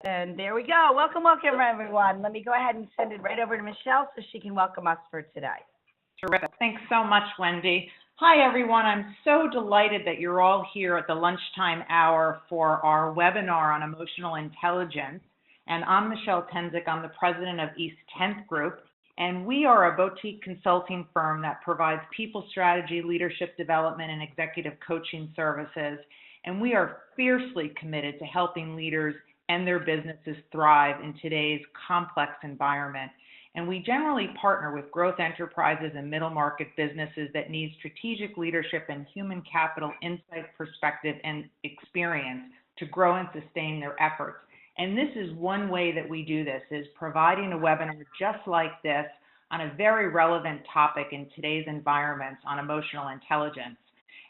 And there we go. Welcome, welcome, everyone. Let me go ahead and send it right over to Michelle so she can welcome us for today. Terrific. Thanks so much, Wendy. Hi, everyone. I'm so delighted that you're all here at the lunchtime hour for our webinar on emotional intelligence. And I'm Michelle Tenzik. I'm the president of East 10th Group. And we are a boutique consulting firm that provides people strategy, leadership development, and executive coaching services. And we are fiercely committed to helping leaders and their businesses thrive in today's complex environment. And we generally partner with growth enterprises and middle market businesses that need strategic leadership and human capital insight, perspective, and experience to grow and sustain their efforts. And this is one way that we do this, is providing a webinar just like this on a very relevant topic in today's environments on emotional intelligence.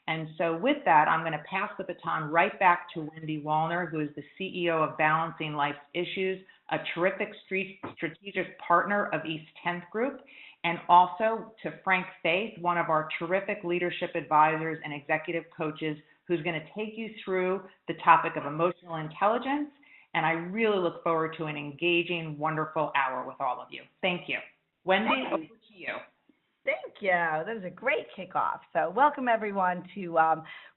And so with that, I'm going to pass the baton right back to Wendy Wollner, who is the CEO of Balancing Life's Issues, a terrific strategic partner of East 10th Group, and also to Faeth, one of our terrific leadership advisors and executive coaches, who's going to take you through the topic of emotional intelligence. And I really look forward to an engaging, wonderful hour with all of you. Thank you. Wendy, over to you. Thank you. That was a great kickoff. So welcome, everyone, to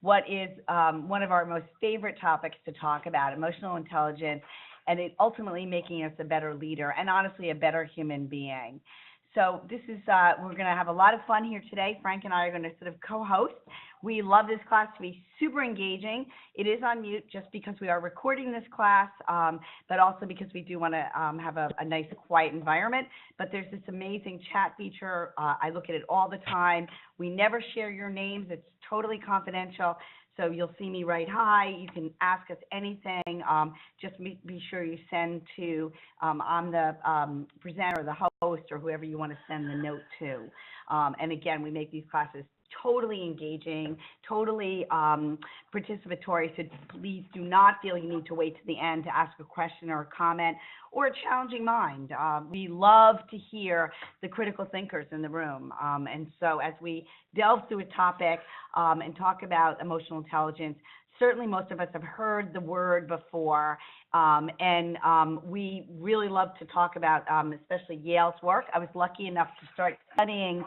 what is one of our most favorite topics to talk about, emotional intelligence, and it ultimately making us a better leader and, honestly, a better human being. So this is, we're going to have a lot of fun here today. Frank and I are going to sort of co-host. We love this class to be super engaging. It is on mute just because we are recording this class, but also because we do want to have a nice, quiet environment. But there's this amazing chat feature. I look at it all the time. We never share your names. It's totally confidential. So you'll see me write hi. You can ask us anything. Just be sure you send to, I'm the presenter or the host or whoever you want to send the note to. And again, we make these classes totally engaging, totally participatory. So please do not feel you need to wait to the end to ask a question or a comment or a challenging mind. We love to hear the critical thinkers in the room. And so as we delve through a topic and talk about emotional intelligence, certainly most of us have heard the word before, and we really love to talk about especially Yale's work. I was lucky enough to start studying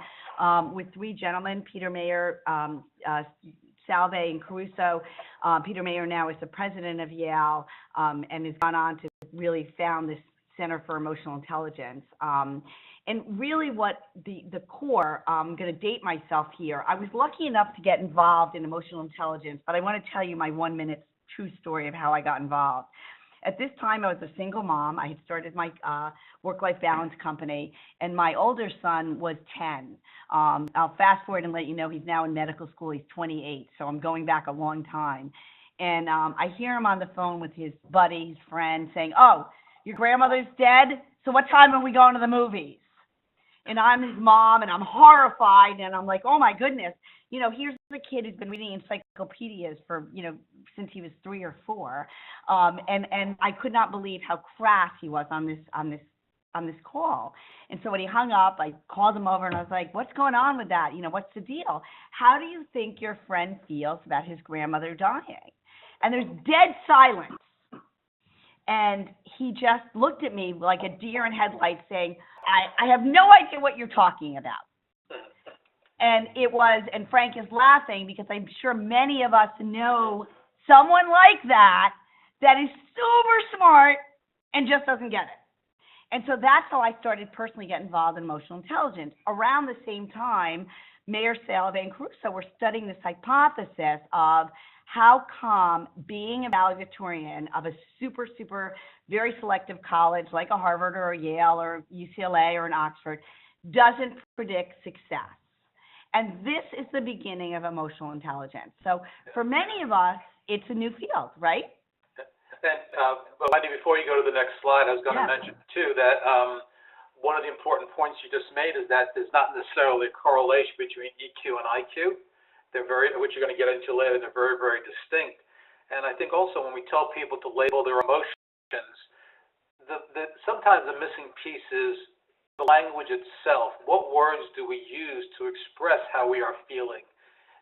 with three gentlemen, Peter Mayer, Salve, and Caruso. Peter Mayer now is the president of Yale and has gone on to really found this Center for Emotional Intelligence. And really what the core, I'm going to date myself here. I was lucky enough to get involved in emotional intelligence, but I want to tell you my 1-minute true story of how I got involved. At this time, I was a single mom. I had started my work-life balance company, and my older son was 10. I'll fast forward and let you know he's now in medical school. He's 28, so I'm going back a long time. And I hear him on the phone with his buddy, his friend, saying, "Oh, your grandmother's dead? So what time are we going to the movies?" And I'm his mom, and I'm horrified, and I'm like, oh, my goodness. You know, here's a kid who's been reading encyclopedias for, since he was 3 or 4. And I could not believe how crass he was on this call. And so when he hung up, I called him over, and I was like, what's going on with that? What's the deal? How do you think your friend feels about his grandmother dying? And there's dead silence. And he just looked at me like a deer in headlights saying, I have no idea what you're talking about. And and Frank is laughing because I'm sure many of us know someone like that is super smart and just doesn't get it. And so that's how I started personally getting involved in emotional intelligence. Around the same time, Mayer, Salve, and Caruso were studying this hypothesis of how come being a valedictorian of a super, very selective college like a Harvard or a Yale or UCLA or an Oxford doesn't predict success. And this is the beginning of emotional intelligence. So for many of us, it's a new field, right? And Wendy, before you go to the next slide, I was going to mention too that one of the important points you just made is that there's not necessarily a correlation between EQ and IQ. They're which you're going to get into later, they're very, very distinct. And I think also when we tell people to label their emotions, sometimes the missing piece is the language itself. What words do we use to express how we are feeling?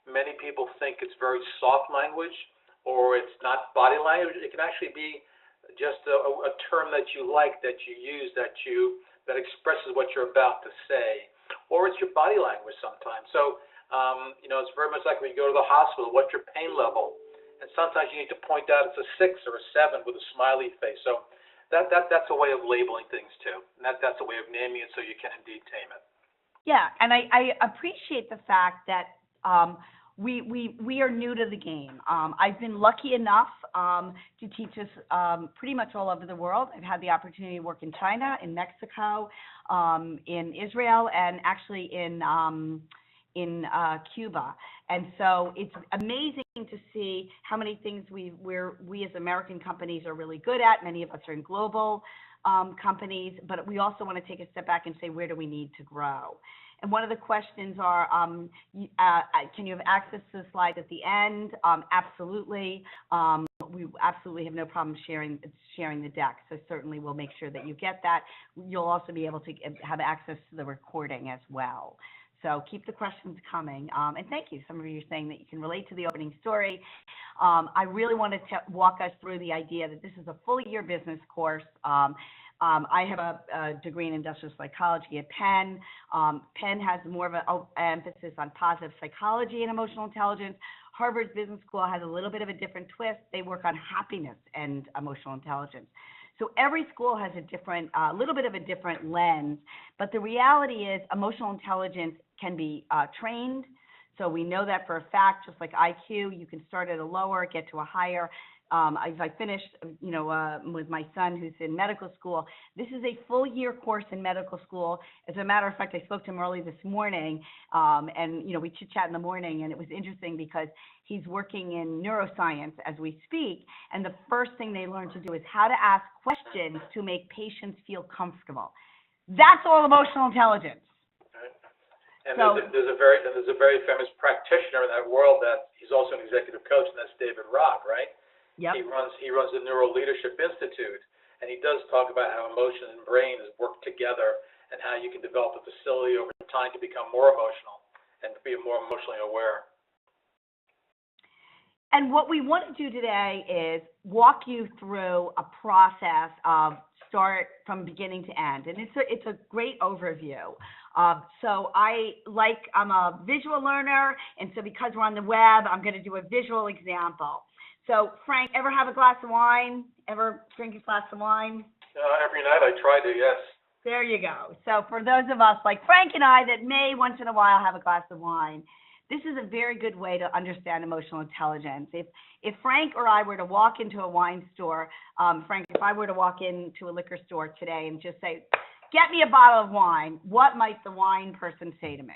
Many people think it's very soft language or it's not body language. It can actually be just a term that you like, that you use, that expresses what you're about to say, or it's your body language sometimes. So, it's very much like when you go to the hospital, what's your pain level? And sometimes you need to point out it's a 6 or a 7 with a smiley face. So that's a way of labeling things too. And that's a way of naming it so you can indeed tame it. Yeah, and I appreciate the fact that we are new to the game. I've been lucky enough to teach this pretty much all over the world. I've had the opportunity to work in China, in Mexico, in Israel, and actually in Cuba. And so it's amazing to see how many things we as American companies are really good at. Many of us are in global companies, but we also want to take a step back and say, where do we need to grow? And one of the questions are, can you have access to the slides at the end? Absolutely. We absolutely have no problem sharing the deck, so certainly we'll make sure that you get that. You'll also be able to have access to the recording as well. So keep the questions coming. And thank you. Some of you are saying that you can relate to the opening story. I really wanted to walk us through the idea that this is a full-year business course. I have a degree in industrial psychology at Penn. Penn has more of an emphasis on positive psychology and emotional intelligence. Harvard's Business School has a little bit of a different twist. They work on happiness and emotional intelligence. So every school has a different, little bit of a different lens, but the reality is emotional intelligence can be trained. So we know that for a fact, just like IQ, you can start at a lower, get to a higher. As I finished, with my son who's in medical school, this is a full year course in medical school. As a matter of fact, I spoke to him early this morning, and we chit chat in the morning, and it was interesting because he's working in neuroscience as we speak, and the first thing they learn to do is how to ask questions to make patients feel comfortable. That's all emotional intelligence. And there's a very famous practitioner in that world that he's also an executive coach, and that's David Rock, right? Yep. He runs the Neuro Leadership Institute, and he does talk about how emotion and brain work together, and how you can develop a facility over time to become more emotional and to be more emotionally aware. And what we want to do today is walk you through a process of start from beginning to end, and it's a great overview. So I'm a visual learner, and so because we're on the web, I'm going to do a visual example. So, Frank, ever have a glass of wine? Ever drink a glass of wine? Every night I try to, yes. There you go. So for those of us like Frank and I that may once in a while have a glass of wine, this is a very good way to understand emotional intelligence. If Frank or I were to walk into a wine store, Frank, if I were to walk into a liquor store today and just say, get me a bottle of wine, what might the wine person say to me?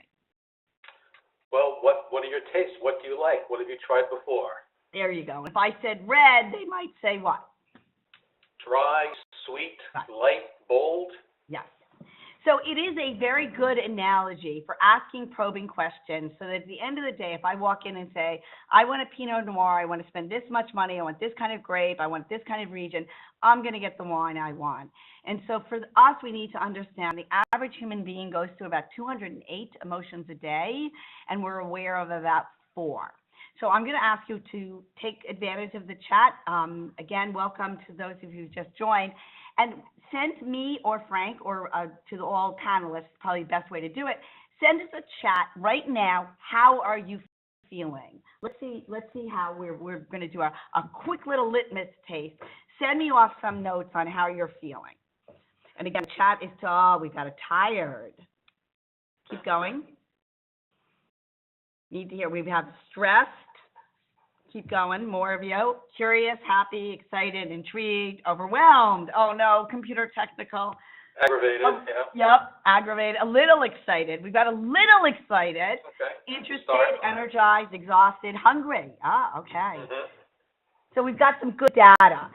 Well, what are your tastes? What do you like? What have you tried before? There you go. If I said red, they might say what? Dry, sweet, light, bold. Yes. So it is a very good analogy for asking probing questions so that at the end of the day, if I walk in and say, I want a Pinot Noir, I want to spend this much money, I want this kind of grape, I want this kind of region, I'm going to get the wine I want. And so for us, we need to understand the average human being goes through about 208 emotions a day, and we're aware of about 4. So I'm going to ask you to take advantage of the chat. Again, welcome to those of you who just joined. And send me or Frank or to all panelists, probably the best way to do it, send us a chat right now. How are you feeling? Let's see how we're going to do a quick little litmus taste. Send me off some notes on how you're feeling. And again, chat is we've got a tired. Keep going. Need to hear, we have stressed. Keep going, more of you. Curious, happy, excited, intrigued, overwhelmed. Oh no, computer technical. Aggravated, yeah. Yep, aggravated, a little excited. We've got a little excited. Okay. Interested, energized, exhausted, hungry. Okay. Mm-hmm. So we've got some good data.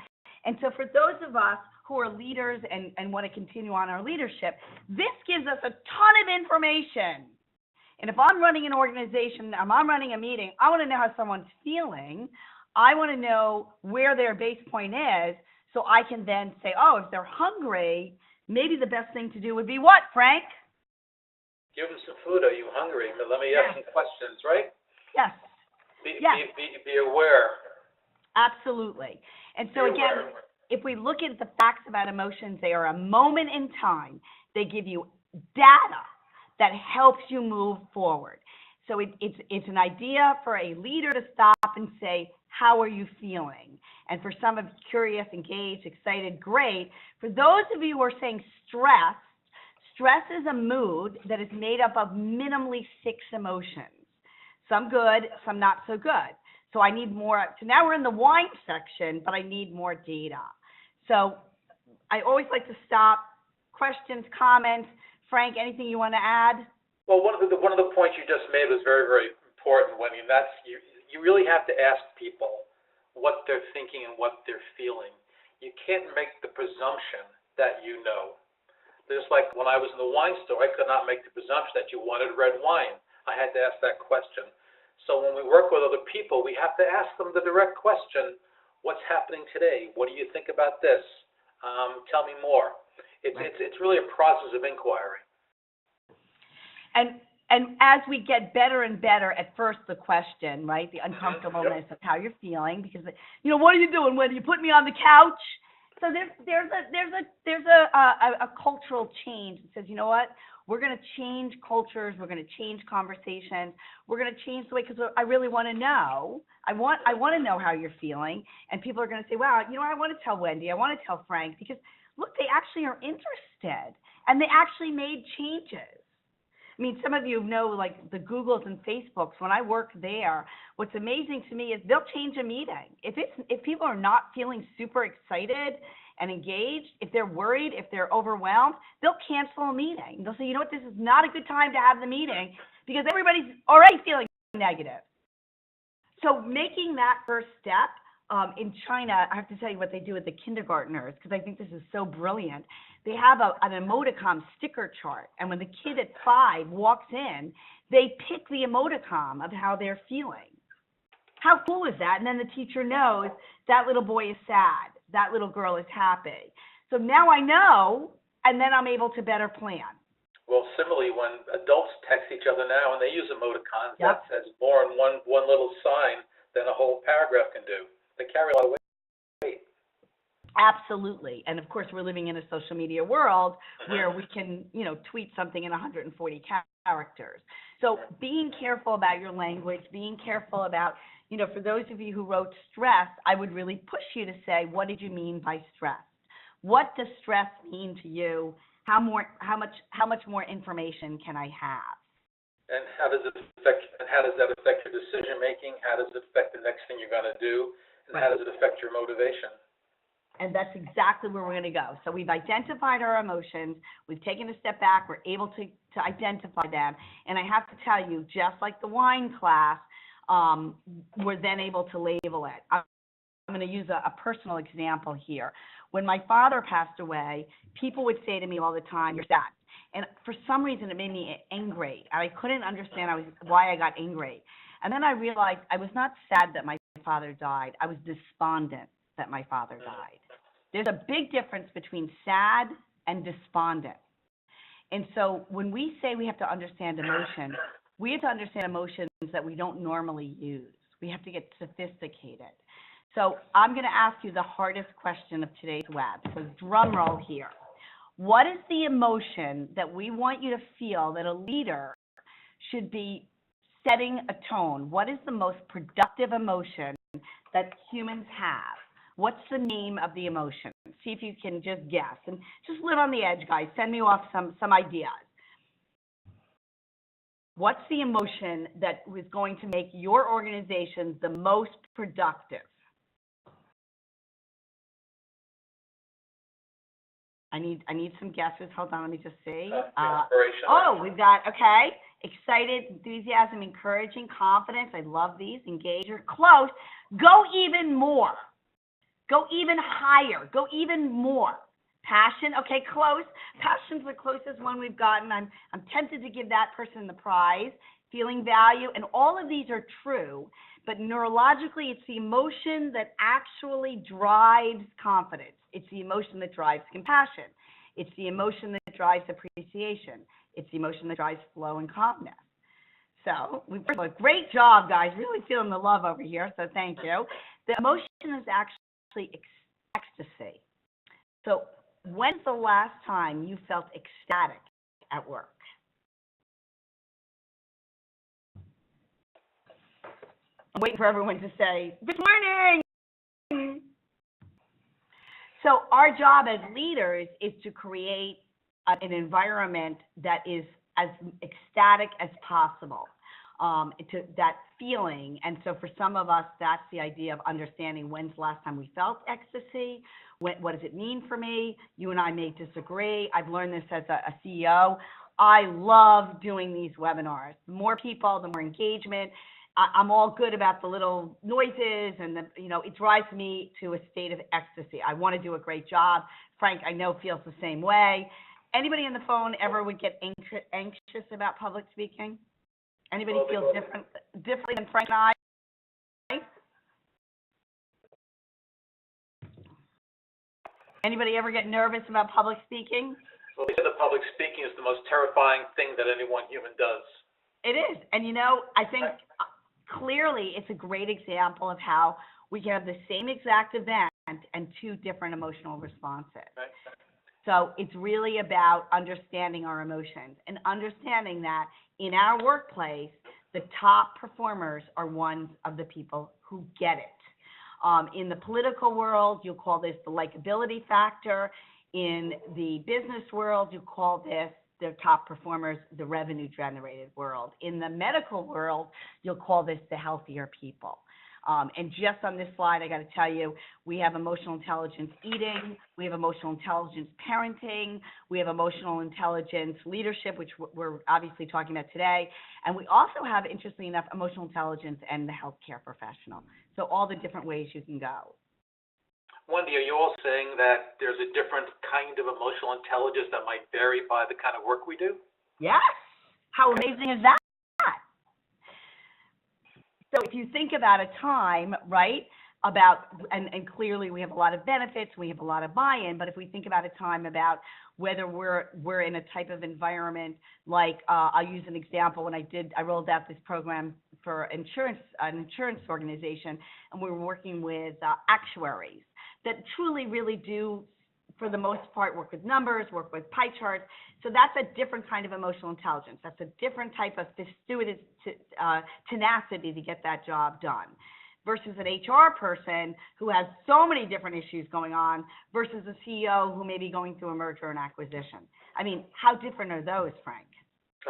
And so for those of us who are leaders and want to continue on our leadership, this gives us a ton of information. And if I'm running an organization, I'm running a meeting, I want to know how someone's feeling. I want to know where their base point is so I can then say, if they're hungry, maybe the best thing to do would be what, Frank? Give them some food. Are you hungry? Let me ask some questions, right? Yes. Be aware. Absolutely. And so again, if we look at the facts about emotions, they are a moment in time. They give you data that helps you move forward. So it's an idea for a leader to stop and say, how are you feeling? And for some of you curious, engaged, excited, great. For those of you who are saying stress is a mood that is made up of minimally 6 emotions. Some good, some not so good. So I need more. So now we're in the wine section, but I need more data. So I always like to stop. Questions, comments. Frank, anything you want to add? Well, one of the points you just made was very, very important, Wendy, and that's you really have to ask people what they're thinking and what they're feeling. You can't make the presumption that you know. Just like when I was in the wine store, I could not make the presumption that you wanted red wine. I had to ask that question. So when we work with other people, we have to ask them the direct question, what's happening today? What do you think about this? Tell me more. It's really a process of inquiry. And as we get better and better, at first the question, right, the uncomfortableness of how you're feeling, because what are you doing? When you put me on the couch? So there's a cultural change that says, you know what? We're going to change cultures. We're going to change conversations. We're going to change the way, because I really want to know. I want to know how you're feeling, and people are going to say, wow, I want to tell Wendy. I want to tell Frank, because look, they actually are interested, and they actually made changes. I mean, some of you know, like the Googles and Facebooks. When I work there, what's amazing to me is they'll change a meeting. If people are not feeling super excited and engaged, if they're worried, if they're overwhelmed, they'll cancel a meeting. They'll say, you know what, this is not a good time to have the meeting because everybody's already feeling negative. So making that first step, in China, I have to tell you what they do with the kindergartners, because I think this is so brilliant. They have an emoticon sticker chart, and when the kid at 5 walks in, they pick the emoticon of how they're feeling. How cool is that? And then the teacher knows that little boy is sad, that little girl is happy. So now I know, and then I'm able to better plan. Well, similarly, when adults text each other now and they use emoticons, Yep. that's more in one little sign than a whole paragraph can do. They carry a lot of weight. Absolutely. And of course, we're living in a social media world where we can, tweet something in 140 characters. So being careful about your language, being careful about, for those of you who wrote stress, I would really push you to say, what did you mean by stress? What does stress mean to you? How much more information can I have? And how does that affect your decision making? How does it affect the next thing you're going to do? And how does it affect your motivation? And that's exactly where we're going to go. So we've identified our emotions. We've taken a step back. We're able to identify them. And I have to tell you, just like the wine class, we're then able to label it. I'm going to use a personal example here. When my father passed away, people would say to me all the time, you're sad. And for some reason, it made me angry. I couldn't understand why I got angry. And then I realized I was not sad that my father died. I was despondent that my father died. There's a big difference between sad and despondent. And so when we say we have to understand emotion, we have to understand emotions that we don't normally use. We have to get sophisticated. So I'm going to ask you the hardest question of today's web. So drum roll here. What is the emotion that we want you to feel that a leader should be setting a tone? What is the most productive emotion that humans have? What's the name of the emotion? See if you can just guess. And just live on the edge, guys. Send me off some ideas. What's the emotion that is going to make your organization the most productive? I need some guesses. Hold on, let me just see. Inspiration. We've got, okay. Excited, enthusiasm, encouraging, confidence. I love these. Engager. Close. Go even more. Go even higher. Go even more. Passion. Okay, close. Passion's the closest one we've gotten. I'm tempted to give that person the prize. Feeling value. And all of these are true. But neurologically, it's the emotion that actually drives confidence. It's the emotion that drives compassion. It's the emotion that drives appreciation. It's the emotion that drives flow and calmness. So, great job, guys. Really feeling the love over here, so thank you. The emotion is actually ecstasy. So when's the last time you felt ecstatic at work? I'm waiting for everyone to say, good morning. So our job as leaders is to create an environment that is as ecstatic as possible, to that feeling. And so for some of us, that's the idea of understanding when's the last time we felt ecstasy. What does it mean for me? You and I may disagree. I've learned this as a CEO. I love doing these webinars. The more people, the more engagement. I'm all good about the little noises and it drives me to a state of ecstasy. I want to do a great job. Frank, I know, feels the same way. Anybody on the phone ever would get anxious about public speaking? Anybody feel differently than Frank and I? Anybody ever get nervous about public speaking? Well, they say that public speaking is the most terrifying thing that any one human does. It is. And I think clearly it's a great example of how we can have the same exact event and two different emotional responses. Right. So it's really about understanding our emotions and understanding that in our workplace, the top performers are ones of the people who get it. In the political world, you'll call this the likability factor. In the business world, you call this the top performers, the revenue generated world. In the medical world, you'll call this the healthier people. And just on this slide, I got to tell you, we have emotional intelligence eating, we have emotional intelligence parenting, we have emotional intelligence leadership, which we're obviously talking about today, and we also have, interestingly enough, emotional intelligence and the healthcare professional. So all the different ways you can go. Wendy, are you all saying that there's a different kind of emotional intelligence that might vary by the kind of work we do? Yes. How amazing is that? So if you think about a time, right, and clearly we have a lot of benefits, we have a lot of buy-in, but if we think about a time about whether we're in a type of environment like, I'll use an example, when I rolled out this program for an insurance organization, and we were working with actuaries that truly really do, for the most part, work with numbers, work with pie charts. So that's a different kind of emotional intelligence. That's a different type of fastidious tenacity to get that job done versus an HR person who has so many different issues going on versus a CEO who may be going through a merger and acquisition. I mean, how different are those, Frank?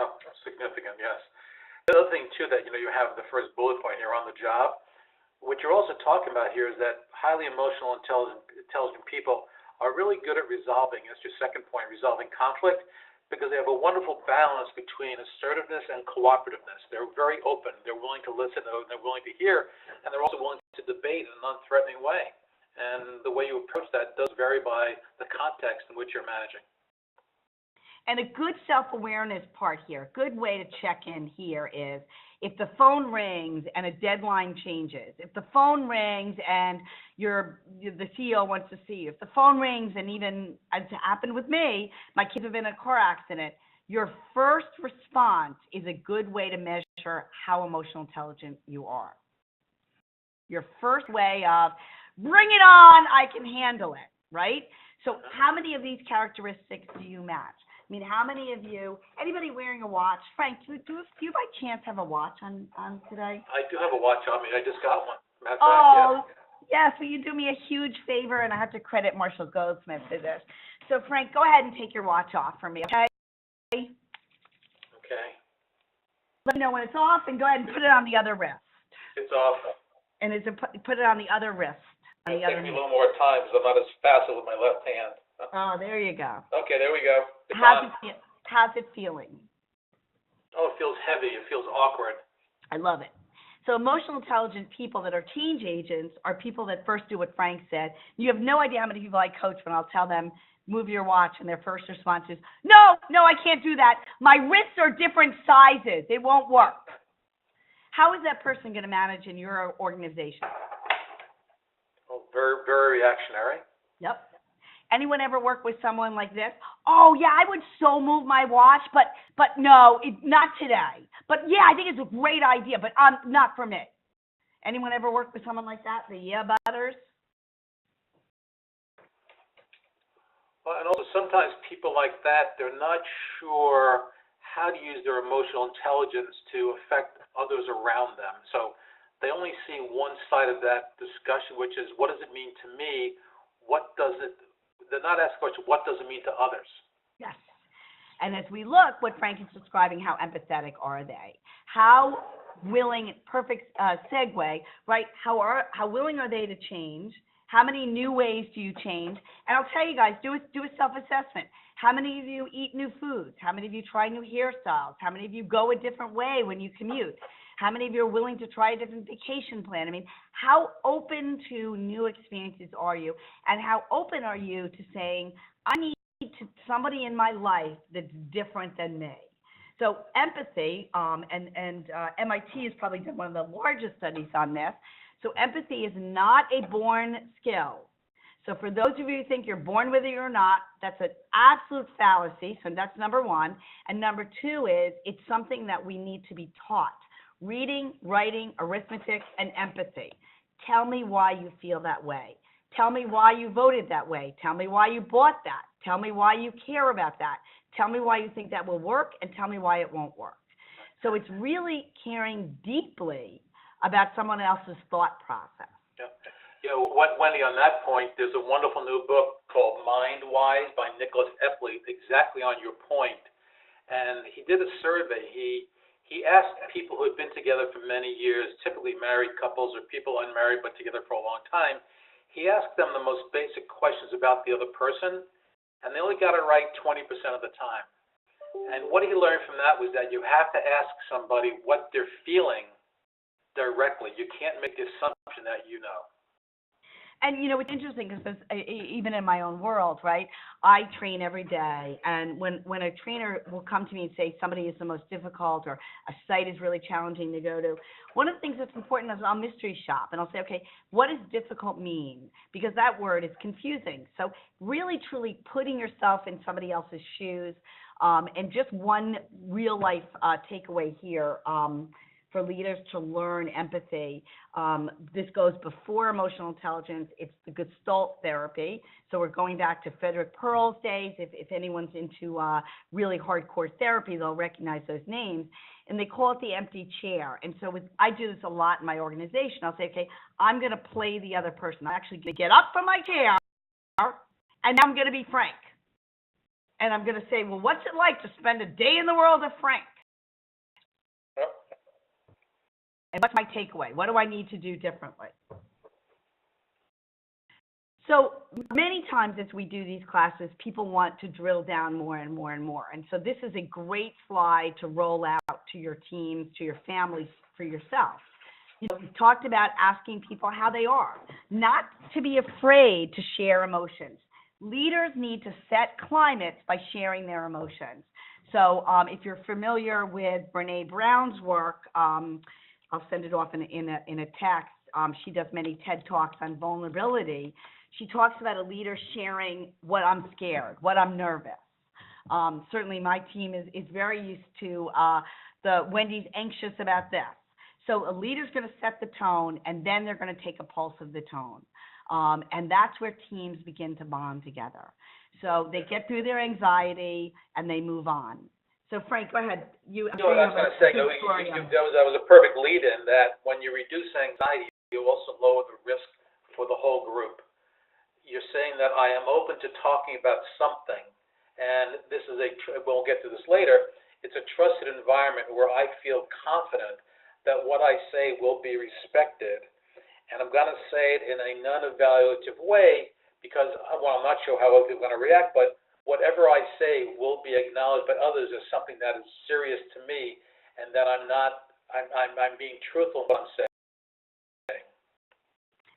Oh, significant, yes. The other thing, too, that, you have the first bullet point here on the job, what you're also talking about here is that highly emotional, intelligent people are really good at resolving, that's your second point, resolving conflict, because they have a wonderful balance between assertiveness and cooperativeness. They're very open, they're willing to listen, they're willing to hear, and they're also willing to debate in a non-threatening way. And the way you approach that does vary by the context in which you're managing. And a good self-awareness part here, a good way to check in here is if the phone rings and a deadline changes, if the phone rings and the CEO wants to see you, if the phone rings and even, as happened with me, my kids have been in a car accident, your first response is a good way to measure how emotional intelligent you are. Your first way of, bring it on, I can handle it, right? So how many of these characteristics do you match? I mean, how many of you, anybody wearing a watch? Frank, do you by chance have a watch on today? I do have a watch on me. I just got one. Matter of fact, yeah. Yes, will you do me a huge favor? And I have to credit Marshall Goldsmith for this. So, Frank, go ahead and take your watch off for me, okay? Okay. Let me know when it's off, and go ahead and put it on the other wrist. It's off. And put it on the other wrist. It'll take me a little more time because I'm not as fast with my left hand. Oh, there you go. Okay, there we go. How's it feeling? Oh, it feels heavy. It feels awkward. I love it. So emotional intelligent people that are change agents are people that first do what Frank said. You have no idea how many people I coach when I'll tell them, move your watch, and their first response is, no, I can't do that. My wrists are different sizes. It won't work. How is that person going to manage in your organization? Oh, very, very reactionary. Yep. Anyone ever work with someone like this? Oh, yeah, I would so move my watch, but no, not today. But, yeah, I think it's a great idea, but not for me. Anyone ever work with someone like that? The yeah butters? Well, and also sometimes people like that, they're not sure how to use their emotional intelligence to affect others around them. So they only see one side of that discussion, which is, what does it mean to me? They're not asking the question, what does it mean to others? Yes. And as we look, what Frank is describing, how empathetic are they? How willing, perfect segue, right? How willing are they to change? How many new ways do you change? And I'll tell you guys, do a self-assessment. How many of you eat new foods? How many of you try new hairstyles? How many of you go a different way when you commute? How many of you are willing to try a different vacation plan? I mean, how open to new experiences are you? And how open are you to saying, I need somebody in my life that's different than me? So empathy, and MIT has probably done one of the largest studies on this. So empathy is not a born skill. So for those of you who think you're born with it or not, that's an absolute fallacy. So that's number one. And number two is it's something that we need to be taught. Reading, writing, arithmetic, and empathy. Tell me why you feel that way. Tell me why you voted that way. Tell me why you bought that. Tell me why you care about that. Tell me why you think that will work, and tell me why it won't work. So it's really caring deeply about someone else's thought process. Yeah. You know, Wendy, on that point, there's a wonderful new book called Mind Wise by Nicholas Epley, exactly on your point. And he did a survey. He asked people who had been together for many years, typically married couples or people unmarried but together for a long time, he asked them the most basic questions about the other person, and they only got it right 20% of the time. And what he learned from that was that you have to ask somebody what they're feeling directly. You can't make the assumption that you know. And, you know, it's interesting because even in my own world, right, I train every day. And when a trainer will come to me and say somebody is the most difficult or a site is really challenging to go to, one of the things that's important is I'll mystery shop. And I'll say, okay, what does difficult mean? Because that word is confusing. So really, truly putting yourself in somebody else's shoes. And just one real life takeaway here. For leaders to learn empathy. This goes before emotional intelligence. It's the Gestalt therapy. So we're going back to Frederick Pearl's days. If anyone's into really hardcore therapy, they'll recognize those names. And they call it the empty chair. And so I do this a lot in my organization. I'll say, okay, I'm going to play the other person. I'm actually going to get up from my chair, and now I'm going to be Frank. And I'm going to say, well, what's it like to spend a day in the world of Frank? And what's my takeaway? What do I need to do differently? So many times as we do these classes, people want to drill down more and more and more. And so this is a great slide to roll out to your teams, to your families, for yourself. You know, we've talked about asking people how they are, not to be afraid to share emotions. Leaders need to set climates by sharing their emotions. So if you're familiar with Brene Brown's work, I'll send it off in a text. She does many TED Talks on vulnerability. She talks about a leader sharing what I'm scared, what I'm nervous. Certainly my team is very used to the Wendy's anxious about this. So a leader's going to set the tone, and then they're going to take a pulse of the tone. And that's where teams begin to bond together. So they get through their anxiety, and they move on. So Frank, go ahead. I was going to say, that was a perfect lead-in, that when you reduce anxiety, you also lower the risk for the whole group. You're saying that I am open to talking about something, and this is we'll get to this later, it's a trusted environment where I feel confident that what I say will be respected, and I'm going to say it in a non-evaluative way because, well, I'm not sure how other people are going to react, but whatever I say will be acknowledged by others as something that is serious to me, and that I'm being truthful in what I'm saying.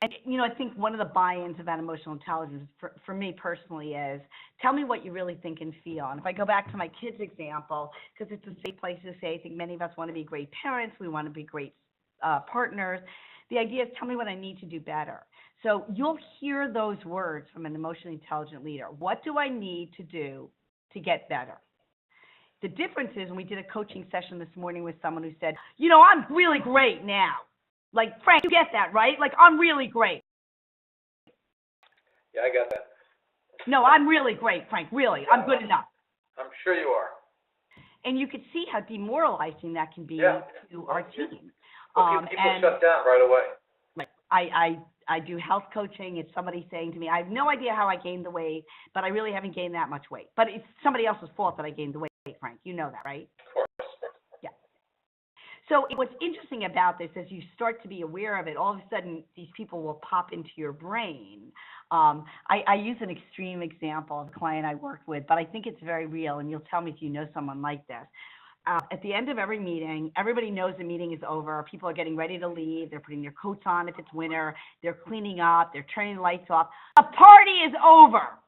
And, you know, I think one of the buy-ins about emotional intelligence for me personally is, tell me what you really think and feel. And if I go back to my kids' example, because it's a safe place to say, I think many of us want to be great parents, we want to be great partners. The idea is, tell me what I need to do better. So you'll hear those words from an emotionally intelligent leader. What do I need to do to get better? The difference is, when we did a coaching session this morning with someone who said, you know, I'm really great now. Like, Frank, you get that, right? Like, I'm really great. Yeah, I got that. No, I'm really great, Frank, really. I'm good enough. I'm sure you are. And you could see how demoralizing that can be Yeah. to our team. Well, people And shut down right away. like I do health coaching. It's somebody saying to me, I have no idea how I gained the weight, but I really haven't gained that much weight. But it's somebody else's fault that I gained the weight, Frank. You know that, right? Of course. Yeah. So what's interesting about this, as you start to be aware of it, all of a sudden these people will pop into your brain. I use an extreme example of a client I worked with, but I think it's very real, and you'll tell me if you know someone like this. At the end of every meeting, everybody knows the meeting is over. People are getting ready to leave. They're putting their coats on if it's winter. They're cleaning up. They're turning the lights off. The party is over.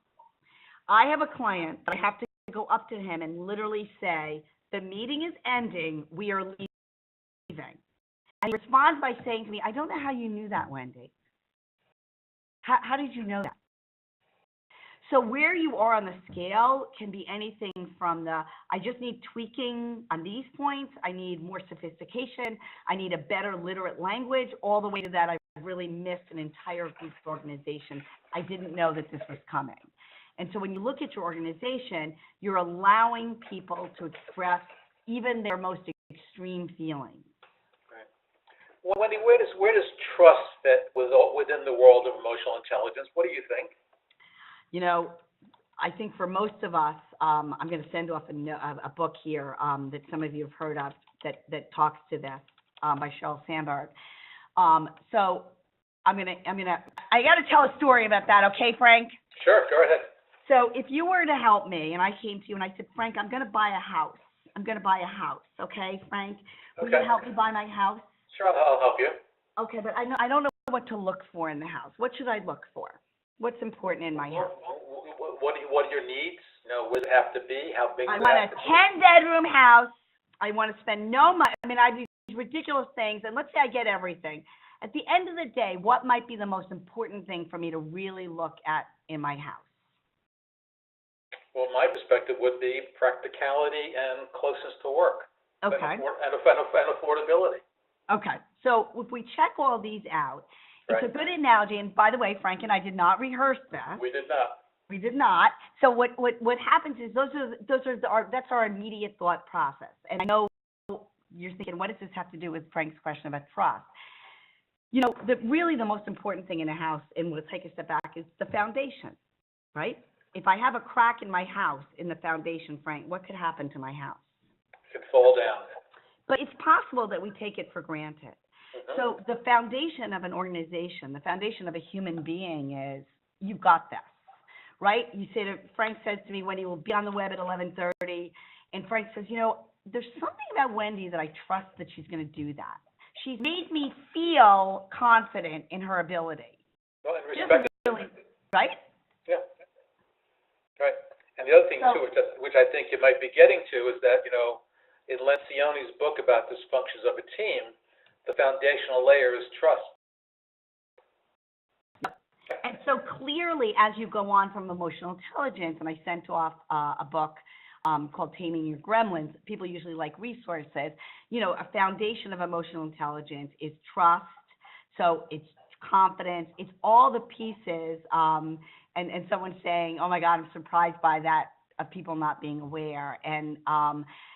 I have a client that I have to go up to him and literally say, the meeting is ending. We are leaving. And he responds by saying to me, I don't know how you knew that, Wendy. How did you know that? So where you are on the scale can be anything from the, I just need tweaking on these points, I need more sophistication, I need a better literate language, all the way to that I've really missed an entire group's organization. I didn't know that this was coming. And so when you look at your organization, you're allowing people to express even their most extreme feelings. Right. Well, Wendy, where does trust fit within the world of emotional intelligence? What do you think? You know, I think for most of us, I'm going to send off a book here that some of you have heard of that talks to this by Sheryl Sandberg. So I got to tell a story about that, okay, Frank? Sure, go ahead. So if you were to help me, and I came to you and I said, Frank, I'm going to buy a house. I'm going to buy a house, okay, Frank? Will you help me buy my house? Sure, I'll help you. Okay, but I don't know what to look for in the house. What should I look for? What's important in my house? What are your needs? You know, what does it have to be? How big I does it want have a to be? 10-bedroom house. I want to spend no money. I mean, I do these ridiculous things, and let's say I get everything. At the end of the day, what might be the most important thing for me to really look at in my house? Well, my perspective would be practicality and closeness to work. Okay. And affordability. Okay. So if we check all these out, Right. It's a good analogy. And by the way, Frank and I did not rehearse this. We did not. We did not. So what happens is that's our immediate thought process. And I know you're thinking, what does this have to do with Frank's question about trust? You know, really the most important thing in a house, and we'll take a step back, is the foundation, right? If I have a crack in my house in the foundation, Frank, what could happen to my house? It could fall down. But it's possible that we take it for granted. Mm-hmm. So the foundation of an organization, the foundation of a human being is, you've got this, right? You say to, Frank says to me, Wendy will be on the web at 11:30, and Frank says, you know, there's something about Wendy that I trust that she's going to do that. She's made me feel confident in her ability. Well, and respect. Right? Yeah. Right. And the other thing, too, which I think you might be getting to, is that, you know, in Lencioni's book about dysfunctions of a team, the foundational layer is trust. And so clearly, as you go on from emotional intelligence, and I sent off a book called Taming Your Gremlins, people usually like resources. You know, a foundation of emotional intelligence is trust. So it's confidence. It's all the pieces. And someone saying, oh, my God, I'm surprised by that, of people not being aware. And,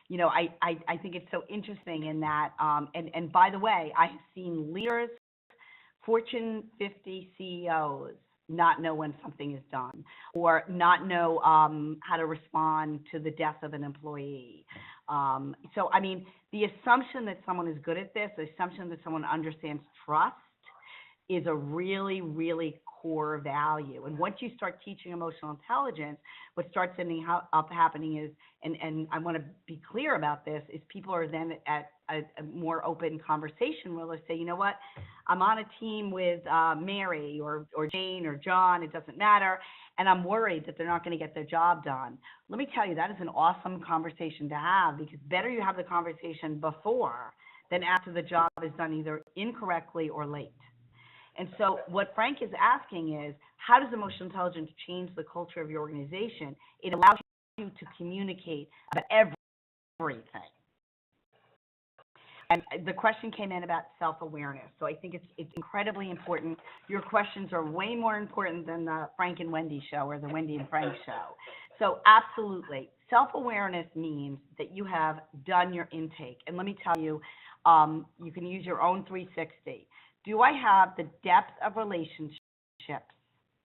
you know, I think it's so interesting in that. And by the way, I have seen leaders, Fortune 50 CEOs, not know when something is done, or not know how to respond to the death of an employee. So, I mean, the assumption that someone is good at this, the assumption that someone understands trust, is a really, really core value. And once you start teaching emotional intelligence, what starts ending up happening is, and I want to be clear about this, is people are then at a more open conversation where they say, you know what, I'm on a team with Mary or Jane or John, it doesn't matter, and I'm worried that they're not going to get their job done. Let me tell you, that is an awesome conversation to have, because better you have the conversation before than after the job is done either incorrectly or late. And so what Frank is asking is, how does emotional intelligence change the culture of your organization? It allows you to communicate about everything. And the question came in about self-awareness. So I think it's incredibly important. Your questions are way more important than the Frank and Wendy show or the Wendy and Frank show. So absolutely. Self-awareness means that you have done your intake. And let me tell you, you can use your own 360. Do I have the depth of relationships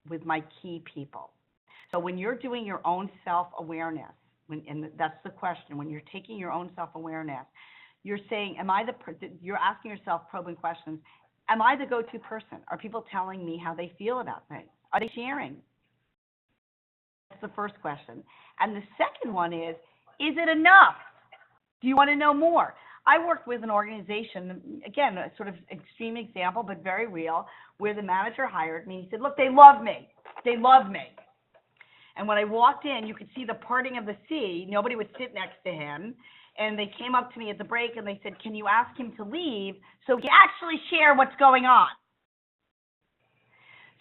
with my key people? So when you're doing your own self-awareness, and that's the question, when you're taking your own self-awareness, you're saying, you're asking yourself probing questions, am I the go-to person? Are people telling me how they feel about things? Are they sharing? That's the first question. And the second one is it enough? Do you want to know more? I worked with an organization, again, a sort of extreme example, but very real, where the manager hired me. He said, look, they love me. They love me. And when I walked in, you could see the parting of the sea. Nobody would sit next to him. And they came up to me at the break and they said, can you ask him to leave so we can actually share what's going on?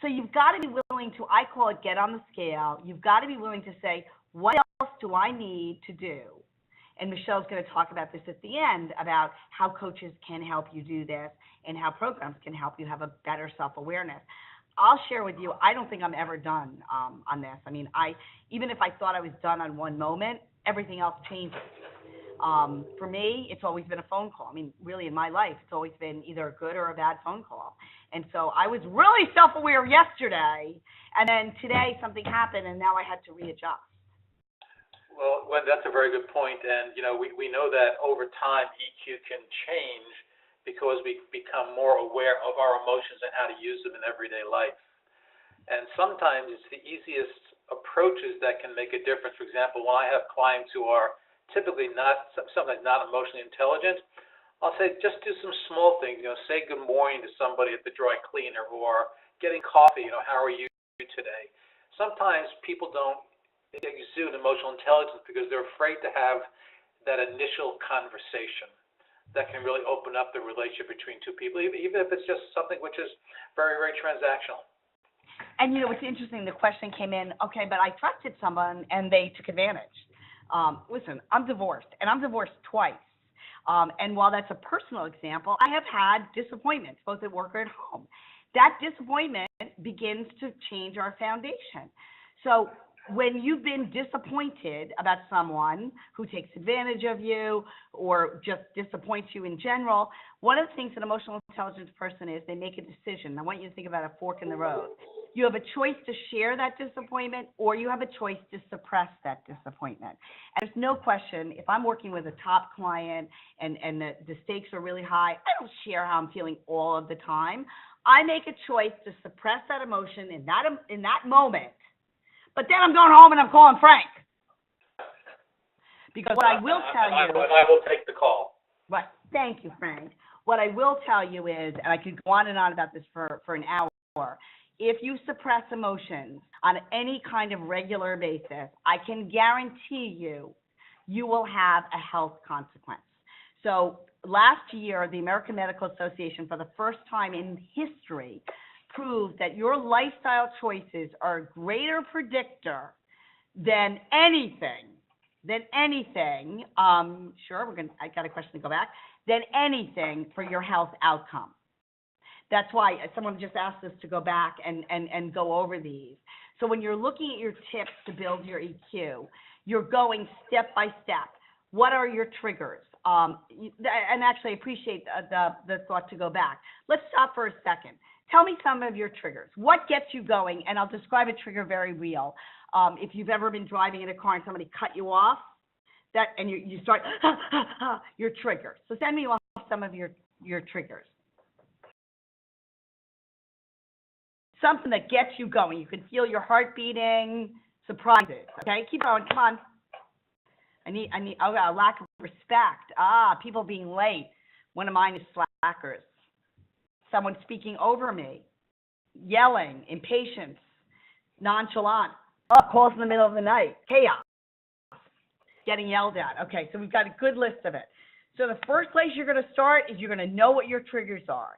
So you've got to be willing to, I call it get on the scale. You've got to be willing to say, what else do I need to do? And Michelle's going to talk about this at the end, about how coaches can help you do this and how programs can help you have a better self-awareness. I'll share with you, I don't think I'm ever done on this. I mean, even if I thought I was done on one moment, everything else changes. For me, it's always been a phone call. I mean, really in my life, it's always been either a good or a bad phone call. And so I was really self-aware yesterday, and then today something happened, and now I had to readjust. Well, that's a very good point. And, we know that over time EQ can change because we become more aware of our emotions and how to use them in everyday life. And sometimes it's the easiest approaches that can make a difference. For example, when I have clients who are typically sometimes not emotionally intelligent, I'll say just do some small things. Say good morning to somebody at the dry cleaner, or getting coffee. How are you today? Sometimes people don't exude emotional intelligence because they're afraid to have that initial conversation that can really open up the relationship between two people, even if it's just something which is very, very transactional. And what's interesting, the question came in, okay, but I trusted someone and they took advantage. Listen, I'm divorced, and I'm divorced twice. And while that's a personal example, I have had disappointments, both at work or at home. That disappointment begins to change our foundation. So when you've been disappointed about someone who takes advantage of you or just disappoints you in general, one of the things an emotional intelligence person is, they make a decision. I want you to think about a fork in the road. You have a choice to share that disappointment, or you have a choice to suppress that disappointment. And there's no question, if I'm working with a top client and the stakes are really high, I don't share how I'm feeling all of the time. I make a choice to suppress that emotion in that moment. But then I'm going home and I'm calling Frank. Because what I will tell you... And I will take the call. Right. Thank you, Frank. What I will tell you is, and I could go on and on about this for an hour, if you suppress emotions on any kind of regular basis, I can guarantee you will have a health consequence. So last year, the American Medical Association, for the first time in history, proved that your lifestyle choices are a greater predictor than anything. I got a question to go back. Than anything for your health outcome. That's why someone just asked us to go back and go over these. So when you're looking at your tips to build your EQ, you're going step by step. What are your triggers? And actually, I appreciate the thought to go back. Let's stop for a second. Tell me some of your triggers. What gets you going? And I'll describe a trigger very real. If you've ever been driving in a car and somebody cut you off, and you start, your triggers. So send me off some of your triggers. Something that gets you going. You can feel your heart beating, surprises. Okay, keep going, come on. I need a lack of respect. People being late. One of mine is slackers. Someone speaking over me, yelling, impatience, nonchalant, calls in the middle of the night, chaos, getting yelled at. Okay, so we've got a good list of it. So the first place you're going to start is you're going to know what your triggers are.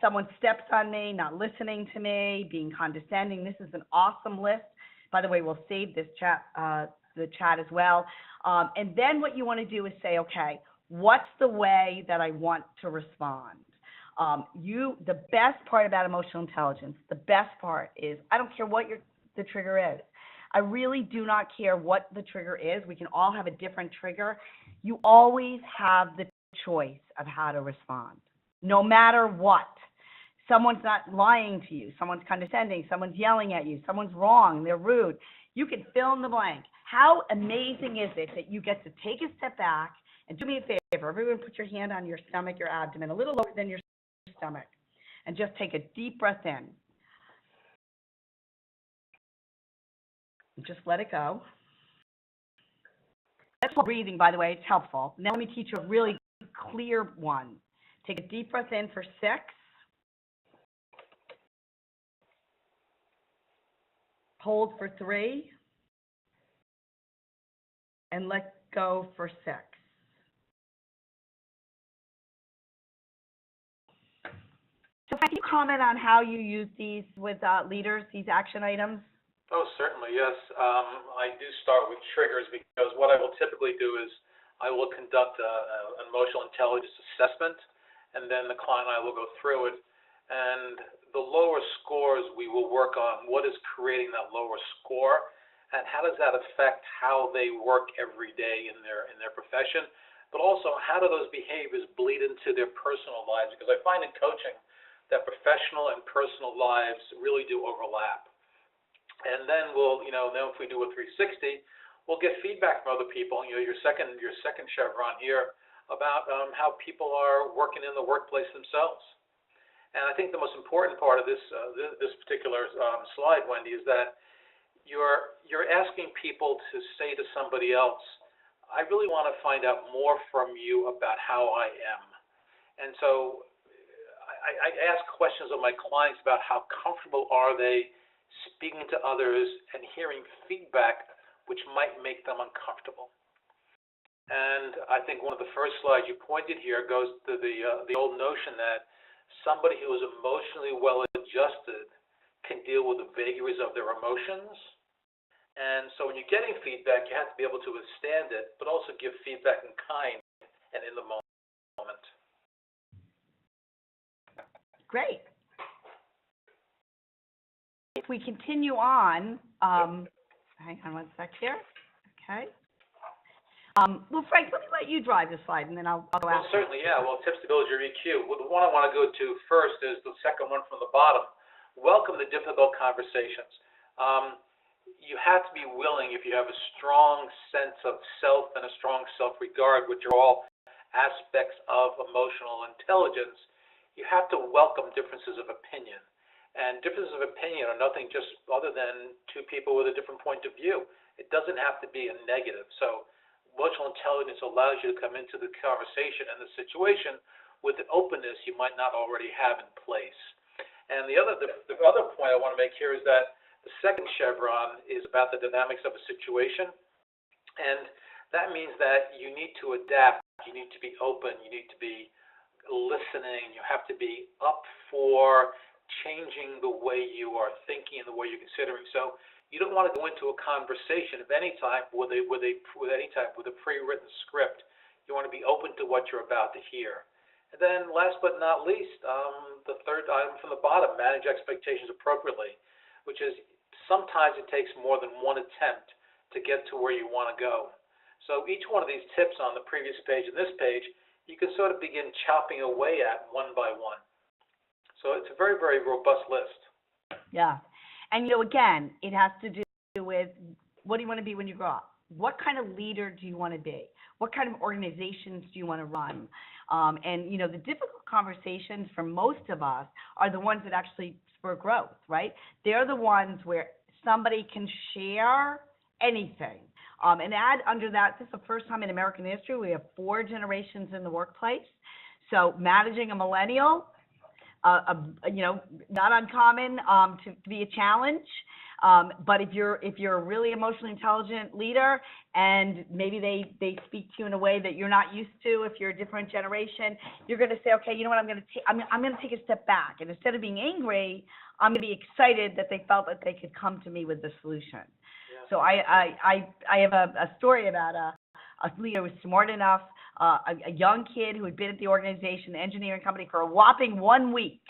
Someone steps on me, not listening to me, being condescending. This is an awesome list. By the way, we'll save this chat, the chat as well. And then what you want to do is say, okay, What's the way that I want to respond? The best part about emotional intelligence, the best part is, I don't care what the trigger is. I really do not care what the trigger is. We can all have a different trigger. You always have the choice of how to respond, no matter what. Someone's not lying to you. Someone's condescending. Someone's yelling at you. Someone's wrong. They're rude. You can fill in the blank. How amazing is it that you get to take a step back and do me a favor. Everyone put your hand on your stomach, your abdomen, a little lower than your stomach, and just take a deep breath in. Just let it go. That's breathing, by the way. It's helpful. Now let me teach you a really clear one. Take a deep breath in for 6. Hold for 3. And let go for 6. So can you comment on how you use these with leaders, these action items? Oh, certainly, yes. I do start with triggers because what I will typically do is I will conduct an emotional intelligence assessment, and then the client and I will go through it. And the lower scores, we will work on what is creating that lower score, and how does that affect how they work every day in their profession, but also how do those behaviors bleed into their personal lives? Because I find in coaching that professional and personal lives really do overlap. And then then if we do a 360, we'll get feedback from other people. Your second chevron here about how people are working in the workplace themselves. And I think the most important part of this particular slide, Wendy, is that you're asking people to say to somebody else, I really want to find out more from you about how I am. And so I ask questions of my clients about how comfortable are they speaking to others and hearing feedback which might make them uncomfortable. And I think one of the first slides you pointed here goes to the old notion that somebody who is emotionally well adjusted can deal with the vagaries of their emotions. And so when you're getting feedback, you have to be able to withstand it, but also give feedback in kind and in the moment. Great. If we continue on, hang on one sec here. Okay. Well, Frank, let me let you drive this slide, and then I'll go after. Well, certainly, yeah. Well, tips to build your EQ. Well, the one I want to go to first is the second one from the bottom. Welcome to difficult conversations. You have to be willing, if you have a strong sense of self and a strong self-regard, which are all aspects of emotional intelligence, you have to welcome differences of opinion. And differences of opinion are nothing just other than two people with a different point of view. It doesn't have to be a negative. So emotional intelligence allows you to come into the conversation and the situation with an openness you might not already have in place. And the other point I want to make here is that the second chevron is about the dynamics of a situation. And that means that you need to adapt. You need to be open. You need to be listening. You have to be up for changing the way you are thinking and the way you're considering. So you don't want to go into a conversation of any type with a pre-written script. You want to be open to what you're about to hear. And then last but not least, the third item from the bottom, manage expectations appropriately, which is sometimes it takes more than one attempt to get to where you want to go. So each one of these tips on the previous page and this page, you can sort of begin chopping away at one by one. So it's a very, very robust list. Yeah. And, again, it has to do with what do you want to be when you grow up? What kind of leader do you want to be? What kind of organizations do you want to run? And, the difficult conversations for most of us are the ones that actually spur growth, right? They're the ones where somebody can share anything. And add under that, this is the first time in American history we have 4 generations in the workplace. So managing a millennial, not uncommon to be a challenge. But if you're a really emotionally intelligent leader and maybe they speak to you in a way that you're not used to, if you're a different generation, you're going to say, okay, you know what, I'm going to take a step back, and instead of being angry, I'm going to be excited that they felt that they could come to me with the solution. Yeah. So I have a story about a leader who was smart enough a young kid who had been at the organization, the engineering company, for a whopping 1 week.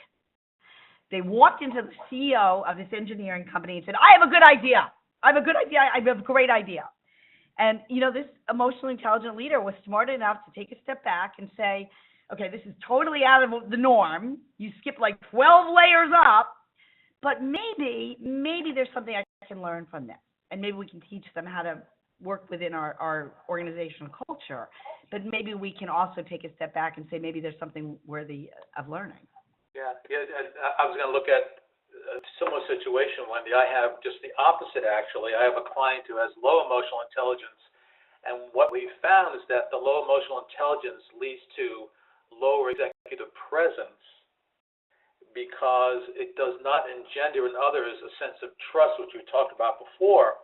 They walked into the CEO of this engineering company and said, I have a good idea. I have a great idea. And, this emotionally intelligent leader was smart enough to take a step back and say, okay, this is totally out of the norm. You skip like 12 layers up, but maybe there's something I can learn from this. And maybe we can teach them how to work within our organizational culture. But maybe we can also take a step back and say maybe there's something worthy of learning. Yeah. I was going to look at a similar situation, Wendy. I have just the opposite, actually. I have a client who has low emotional intelligence, and what we found is that the low emotional intelligence leads to lower executive presence because it does not engender in others a sense of trust, which we talked about before.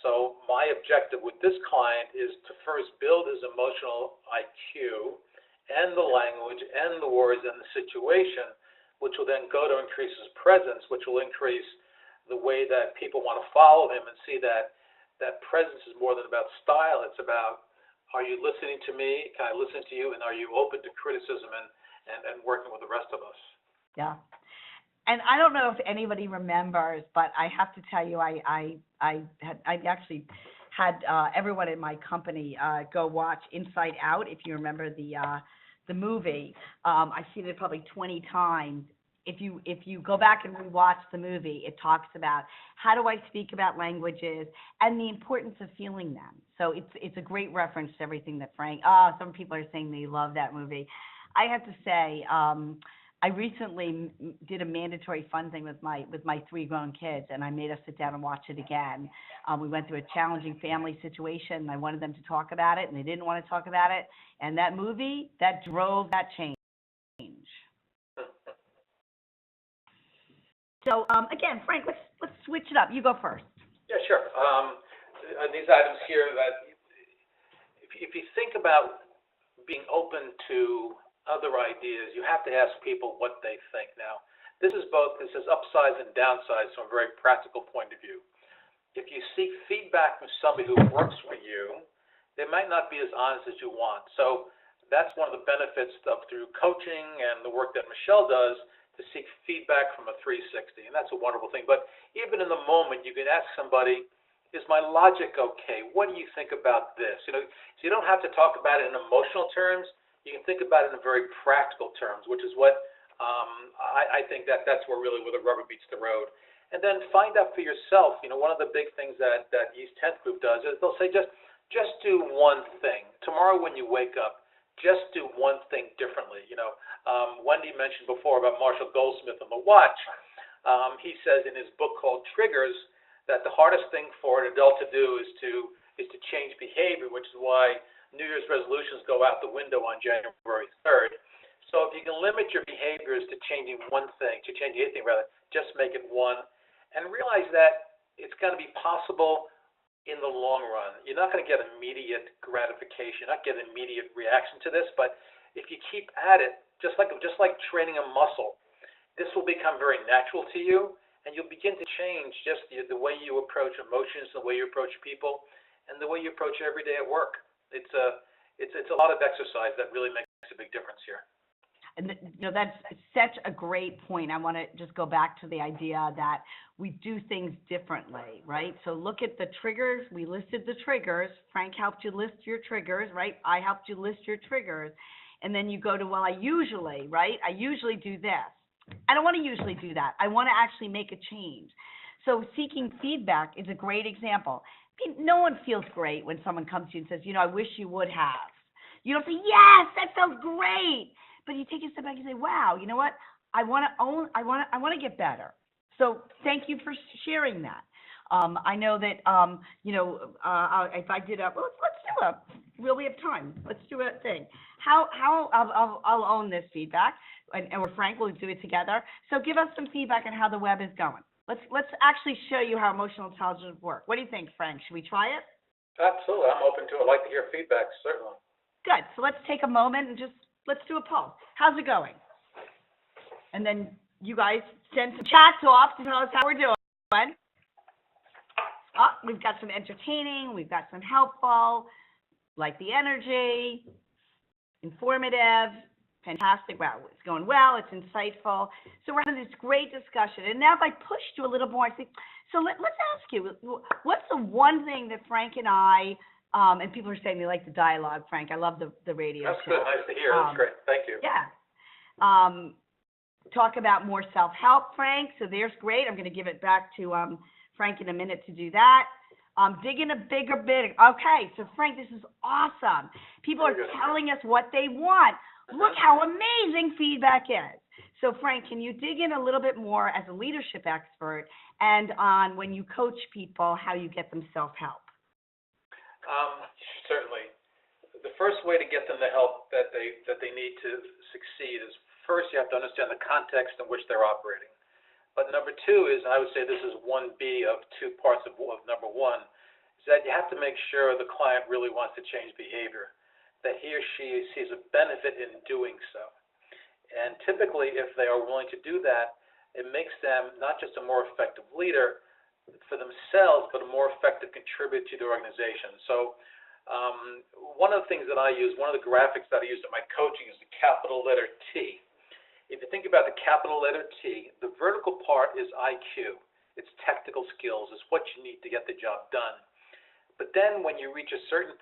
So my objective with this client is to first build his emotional IQ and the language and the words and the situation, which will then go to increase his presence, which will increase the way that people want to follow him and see that presence is more than about style. It's about, are you listening to me? Can I listen to you? And are you open to criticism and working with the rest of us? Yeah. And I don't know if anybody remembers, but I have to tell you, I actually had everyone in my company go watch Inside Out, if you remember the movie. I've seen it probably 20 times. If you go back and rewatch the movie, it talks about how do I speak about languages and the importance of feeling them. So it's a great reference to everything that Frank. Some people are saying they love that movie. I have to say, I recently did a mandatory fun thing with my 3 grown kids, and I made us sit down and watch it again. We went through a challenging family situation, and I wanted them to talk about it, and they didn't want to talk about it. And that movie, that drove that change. So again, Frank, let's switch it up. You go first. Yeah, sure. These items here that if you think about being open to other ideas, you have to ask people what they think. Now, this is upsides and downsides from a very practical point of view. If you seek feedback from somebody who works for you, they might not be as honest as you want. So that's one of the benefits of through coaching and the work that Michelle does to seek feedback from a 360, and that's a wonderful thing. But even in the moment, you can ask somebody, is my logic okay? What do you think about this? So you don't have to talk about it in emotional terms. You can think about it in very practical terms, which is what I think that's where the rubber meets the road. And then find out for yourself. One of the big things that East 10th Group does is they'll say just do one thing. Tomorrow when you wake up, just do one thing differently. Wendy mentioned before about Marshall Goldsmith and the watch. He says in his book called Triggers that the hardest thing for an adult to do is to change behavior, which is why New Year's resolutions go out the window on January 3rd. So if you can limit your behaviors to changing anything rather, just make it one, and realize that it's going to be possible in the long run. You're not going to get immediate gratification, not get an immediate reaction to this, but if you keep at it, just like training a muscle, this will become very natural to you, and you'll begin to change just the way you approach emotions, the way you approach people, and the way you approach every day at work. It's a lot of exercise that really makes a big difference here. And that's such a great point. I want to just go back to the idea that we do things differently, right? So look at the triggers. We listed the triggers. Frank helped you list your triggers, right? I helped you list your triggers. And then you go to, well, I usually do this. I don't want to usually do that. I want to actually make a change. So seeking feedback is a great example. I mean, no one feels great when someone comes to you and says, I wish you would have. You don't say, yes, that sounds great. But you take a step back and say, wow, you know what? I want to get better. So thank you for sharing that. I know that, if I did we have time. Let's do a thing. I'll own this feedback, and Frank will do it together. So give us some feedback on how the web is going. Let's actually show you how emotional intelligence works. What do you think, Frank? Should we try it? Absolutely. I'm open to it. I'd like to hear feedback, certainly. Good. So let's take a moment and let's do a poll. How's it going? And then you guys send some chats off to tell us how we're doing. We've got some entertaining. We've got some helpful, like the energy. informative, fantastic. Wow, it's going well. It's insightful. So we're having this great discussion. And now if I pushed you a little more, I think, so let's ask you, what's the one thing that Frank and I, and people are saying they like the dialogue, Frank. I love the radio That's show. good. Nice to hear. That's great. Thank you. Yeah. Talk about more self-help, Frank. So there's great. I'm going to give it back to Frank in a minute to do that. Dig in a bigger bit. Okay, so Frank, this is awesome. People are telling us what they want. Look how amazing feedback is. So Frank, can you dig in a little bit more as a leadership expert and on when you coach people, how you get them self-help? Certainly. The first way to get them the help that they need to succeed is first you have to understand the context in which they're operating. But number two is, I would say this is 1B of two parts of number one, is that you have to make sure the client really wants to change behavior, that he or she sees a benefit in doing so. And typically, if they are willing to do that, it makes them not just a more effective leader for themselves, but a more effective contributor to the organization. So one of the things that I use, one of the graphics that I use in my coaching is the capital letter T. If you think about the capital letter T, the vertical part is IQ. It's technical skills. It's what you need to get the job done. But then when you reach a certain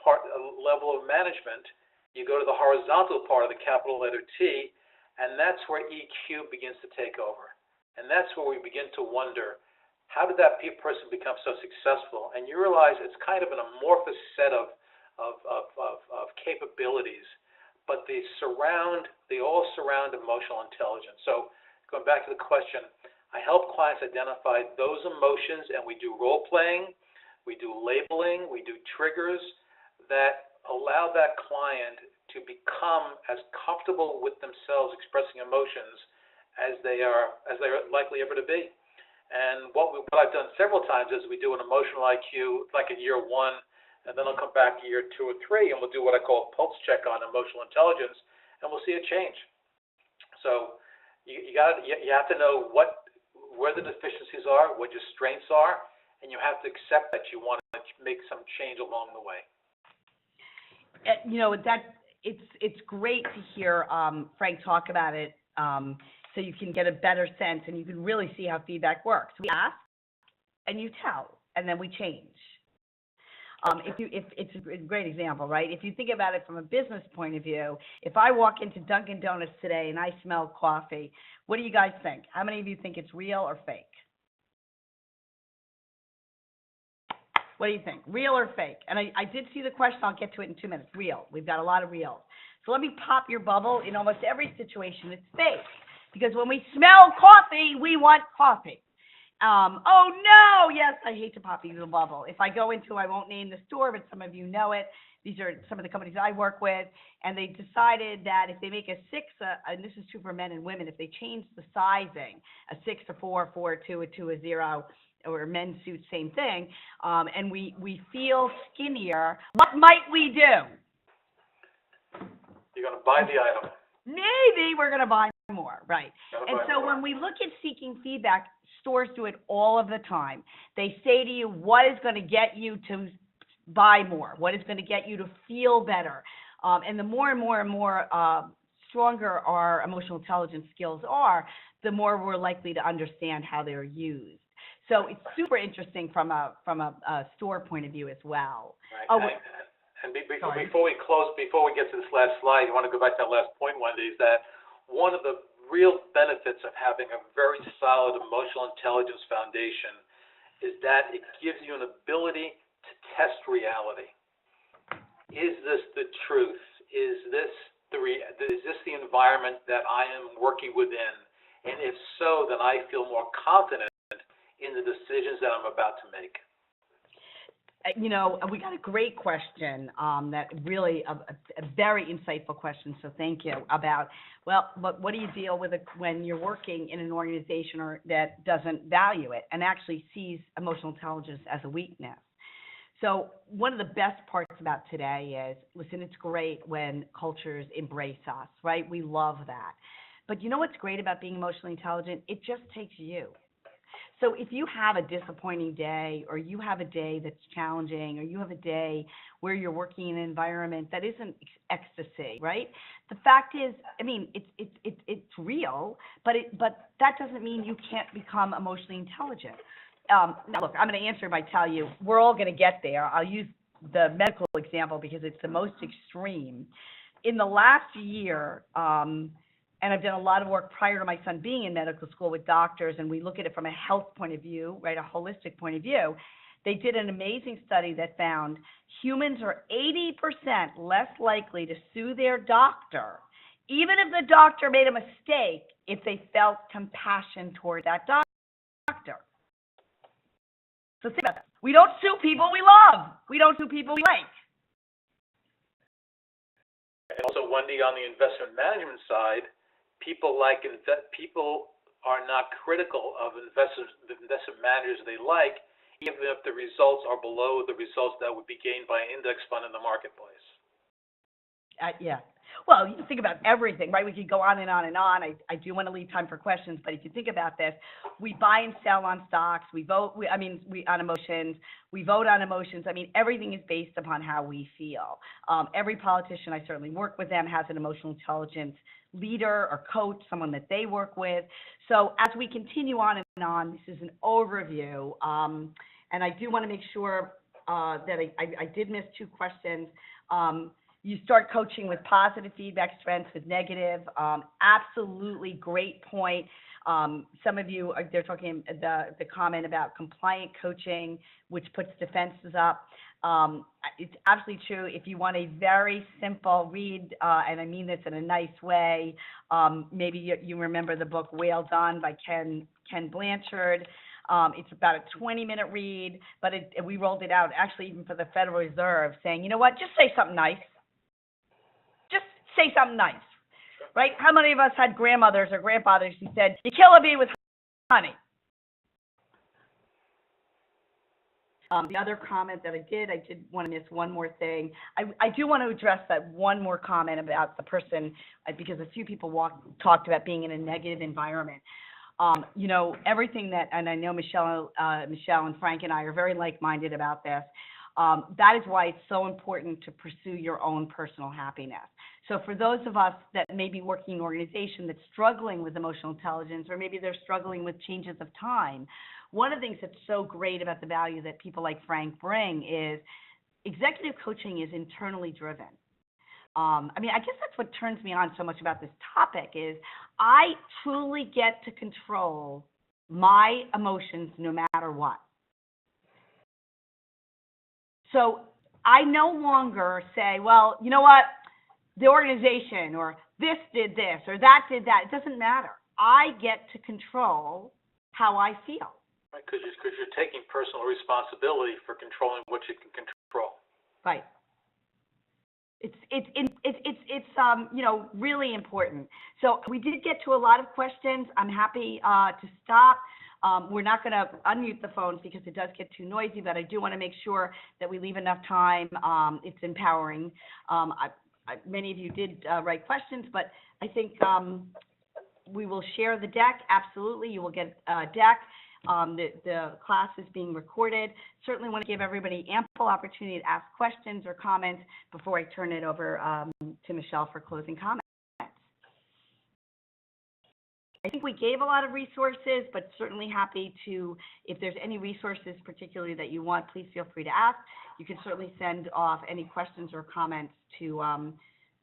level of management, you go to the horizontal part of the capital letter T, and that's where EQ begins to take over. And that's where we begin to wonder, how did that person become so successful? And you realize it's kind of an amorphous set of capabilities, but they all surround emotional intelligence. So going back to the question, I help clients identify those emotions, and we do role playing, we do labeling, we do triggers that allow that client to become as comfortable with themselves expressing emotions as they are likely ever to be. And what I've done several times is we do an emotional IQ like in year one, and then I'll come back year 2 or 3, and we'll do what I call a pulse check on emotional intelligence, and we'll see a change. So you have to know where the deficiencies are, what your strengths are, and you have to accept that you want to make some change along the way. It's great to hear Frank talk about it, so you can get a better sense and you can really see how feedback works. We ask, and you tell, and then we change. It's a great example, right? If you think about it from a business point of view, if I walk into Dunkin' Donuts today and I smell coffee, what do you guys think? How many of you think it's real or fake? What do you think? Real or fake? And I did see the question. I'll get to it in 2 minutes. Real. We've got a lot of reals. So let me pop your bubble. In almost every situation, it's fake. Because when we smell coffee, we want coffee. Oh, no, yes, I hate to pop you the bubble. If I go into, I won't name the store, but some of you know it. These are some of the companies I work with, and they decided that if they make a 6, and this is true for men and women, if they change the sizing, a 6, a 4, a 4, a 2, a 2, a 0, or men's suits, same thing, and we feel skinnier, what might we do? You're going to buy the item. Maybe we're going to buy more, right? And so when we look at seeking feedback, stores do it all of the time. They say to you, what is going to get you to buy more? What is going to get you to feel better? And the more and more stronger our emotional intelligence skills are, the more we're likely to understand how they're used. So it's super interesting from a store point of view as well. Right. And before we close, before we get to this last slide, you want to go back to that last point, Wendy, is that one of the real benefits of having a very solid emotional intelligence foundation is that it gives you an ability to test reality. Is this the truth? Is this the environment that I am working within? And if so, then I feel more confident in the decisions that I'm about to make. We got a great question that really a very insightful question, so thank you, about, but what do you deal with when you're working in an organization that doesn't value it and actually sees emotional intelligence as a weakness? So one of the best parts about today is, listen, it's great when cultures embrace us, right? We love that. But you know what's great about being emotionally intelligent? It just takes you. So if you have a disappointing day, or you have a day that's challenging, or you have a day where you're working in an environment that isn't ecstasy, right? The fact is, I mean, it's real, but that doesn't mean you can't become emotionally intelligent. Now, look, I'm going to answer by telling you, we're all going to get there. I'll use the medical example because it's the most extreme. In the last year, and I've done a lot of work prior to my son being in medical school with doctors, and we look at it from a health point of view, right, a holistic point of view. They did an amazing study that found humans are 80% less likely to sue their doctor, even if the doctor made a mistake, if they felt compassion toward that doctor. So think about that. We don't sue people we love. We don't sue people we like. And also, Wendy, on the investment management side, people are not critical of the investment managers they like, even if the results are below the results that would be gained by an index fund in the marketplace. Yeah. Well, you think about everything, right? We could go on and on and on. I do want to leave time for questions, but if you think about this, we buy and sell on stocks. We vote. On emotions. We vote on emotions. I mean, everything is based upon how we feel. Every politician, I certainly work with them, has an emotional intelligence leader or coach, someone that they work with. So as we continue on and on, this is an overview, and I do want to make sure that I did miss two questions. You start coaching with positive feedback, strengths with negative. Absolutely great point. Some of you, they're talking the comment about compliant coaching, which puts defenses up. It's absolutely true. If you want a very simple read, and I mean this in a nice way, maybe you remember the book Whale Done by Ken Blanchard. It's about a 20-minute read, but we rolled it out actually even for the Federal Reserve, saying, you know what, just say something nice. Just say something nice, right? How many of us had grandmothers or grandfathers who said, you kill a bee with honey? The other comment that I did want to miss one more thing. I do want to address that one more comment about the person, because a few people talked about being in a negative environment. You know, everything that, and I know Michelle and Frank and I are very like-minded about this. That is why it's so important to pursue your own personal happiness. So for those of us that may be working in an organization that's struggling with emotional intelligence, or maybe they're struggling with changes of time, one of the things that's so great about the value that people like Frank bring is executive coaching is internally driven. I mean, I guess that's what turns me on so much about this topic is I truly get to control my emotions no matter what. So I no longer say, well, you know what, the organization or this did this or that did that. It doesn't matter. I get to control how I feel. Right, because you're taking personal responsibility for controlling what you can control. Right. It's you know, really important. So we did get to a lot of questions. I'm happy to stop. We're not going to unmute the phones because it does get too noisy, but I do want to make sure that we leave enough time. It's empowering. Many of you did write questions, but I think we will share the deck. Absolutely, you will get a deck. The class is being recorded. Certainly want to give everybody ample opportunity to ask questions or comments before I turn it over to Michelle for closing comments. I think we gave a lot of resources, but certainly happy to, if there's any resources particularly that you want, please feel free to ask. You can certainly send off any questions or comments to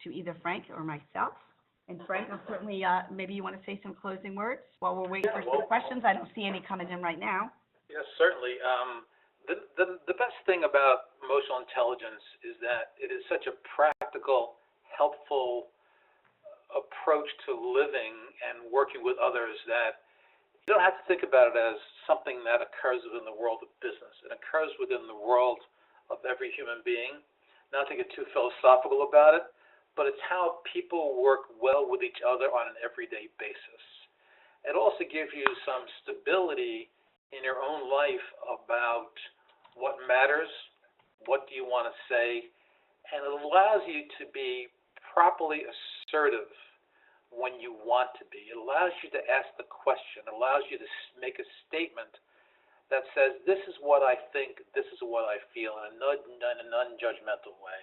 either Frank or myself. And Frank, certainly, maybe you want to say some closing words while we're waiting for some questions. I don't see any coming in right now. Yes, certainly. The best thing about emotional intelligence is that it is such a practical, helpful approach to living and working with others that you don't have to think about it as something that occurs within the world of business. It occurs within the world of every human being. Not to get too philosophical about it, but it's how people work well with each other on an everyday basis. It also gives you some stability in your own life about what matters, what do you want to say, and it allows you to be properly assertive when you want to be. It allows you to ask the question. It allows you to make a statement that says, this is what I think, this is what I feel, in a non-judgmental way.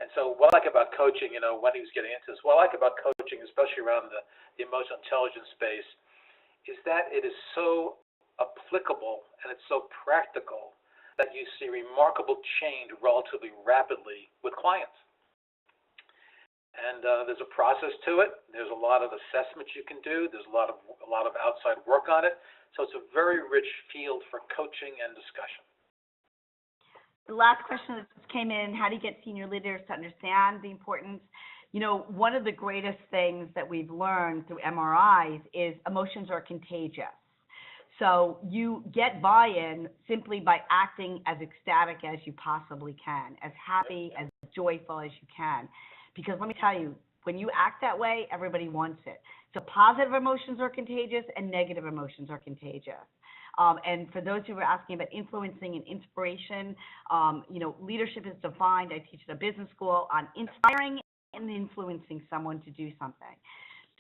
And so what I like about coaching, Wendy was getting into this, what I like about coaching, especially around the emotional intelligence space, is that it is so applicable and it's so practical that you see remarkable change relatively rapidly with clients. And there's a process to it. There's a lot of assessments you can do. There's a lot of outside work on it. So it's a very rich field for coaching and discussion. The last question that just came in, how do you get senior leaders to understand the importance? One of the greatest things that we've learned through MRIs is emotions are contagious. So you get buy-in simply by acting as ecstatic as you possibly can, as happy, as joyful as you can. Because let me tell you, when you act that way, everybody wants it. So positive emotions are contagious and negative emotions are contagious. And for those who are asking about influencing and inspiration, leadership is defined, I teach at a business school, on inspiring and influencing someone to do something.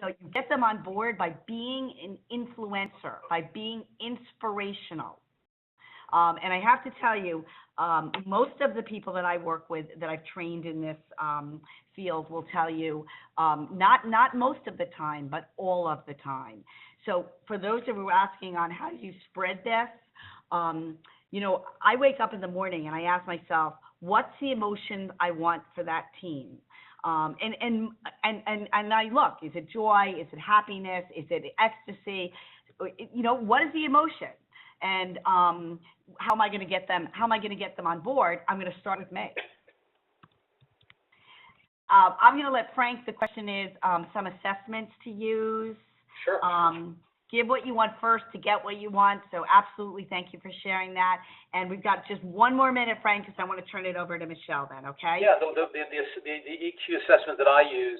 So you get them on board by being an influencer, by being inspirational. And I have to tell you, most of the people that I work with that I've trained in this field will tell you, not most of the time, but all of the time. So for those who are asking on how do you spread this, I wake up in the morning and I ask myself, what's the emotion I want for that team? And I look, is it joy? Is it happiness? Is it ecstasy? What is the emotion? And how am I going to get them? How am I going to get them on board? I'm going to start with me. I'm going to let Frank. The question is some assessments to use. Sure. Give what you want first to get what you want. So absolutely, thank you for sharing that. And we've got just one more minute, Frank, because I want to turn it over to Michelle then. Okay? Yeah. The EQ assessment that I use,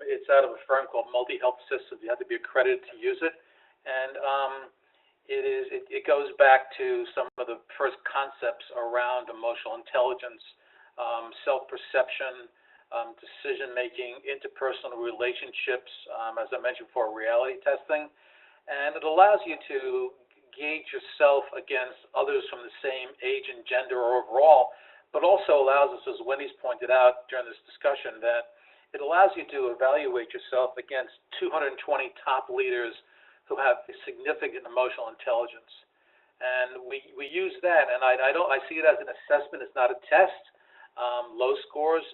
it's out of a firm called Multi Health Systems. You have to be accredited to use it, and it goes back to some of the first concepts around emotional intelligence, self-perception, decision-making, interpersonal relationships, as I mentioned before, reality testing. And it allows you to gauge yourself against others from the same age and gender or overall, but also allows us, as Wendy's pointed out during this discussion, that it allows you to evaluate yourself against 220 top leaders who have significant emotional intelligence. And we use that, and I see it as an assessment. It's not a test. Low scores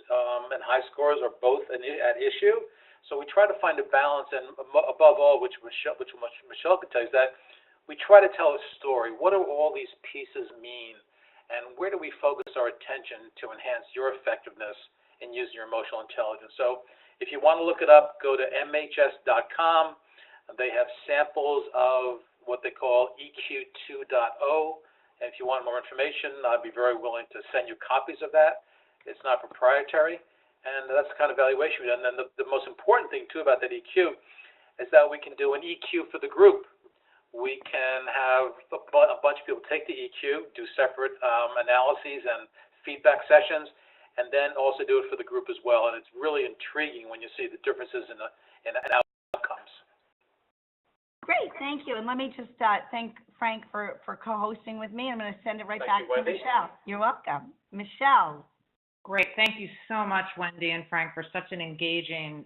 and high scores are both at issue. So we try to find a balance, and above all, which Michelle could tell you, is that we try to tell a story. What do all these pieces mean, and where do we focus our attention to enhance your effectiveness in using your emotional intelligence? So if you want to look it up, go to MHS.com. They have samples of what they call EQ 2.0, and if you want more information, I'd be very willing to send you copies of that. It's not proprietary. And that's the kind of evaluation we do. And then the most important thing, too, about that EQ is that we can do an EQ for the group. We can have a bunch of people take the EQ, do separate analyses and feedback sessions, and then also do it for the group as well. And it's really intriguing when you see the differences in outcomes. Great, thank you. And let me just thank Frank for co-hosting with me. I'm going to send it right back to Michelle. You're welcome. Michelle. Great. Thank you so much, Wendy and Frank, for such an engaging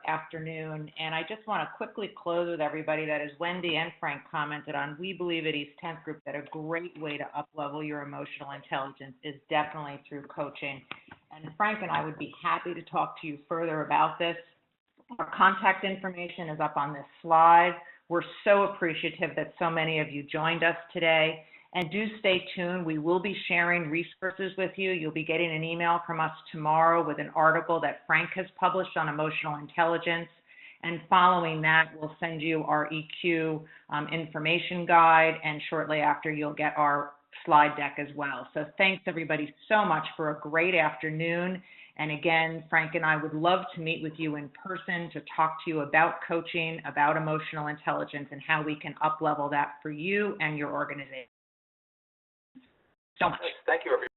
afternoon. And I just want to quickly close with everybody that, as Wendy and Frank commented on, we believe at East 10th Group that a great way to up-level your emotional intelligence is definitely through coaching. And Frank and I would be happy to talk to you further about this. Our contact information is up on this slide. We're so appreciative that so many of you joined us today. And do stay tuned. We will be sharing resources with you. You'll be getting an email from us tomorrow with an article that Frank has published on emotional intelligence. And following that, we'll send you our EQ information guide. And shortly after, you'll get our slide deck as well. So thanks, everybody, so much for a great afternoon. And again, Frank and I would love to meet with you in person to talk to you about coaching, about emotional intelligence, and how we can up-level that for you and your organization. So much. Thank you, everyone.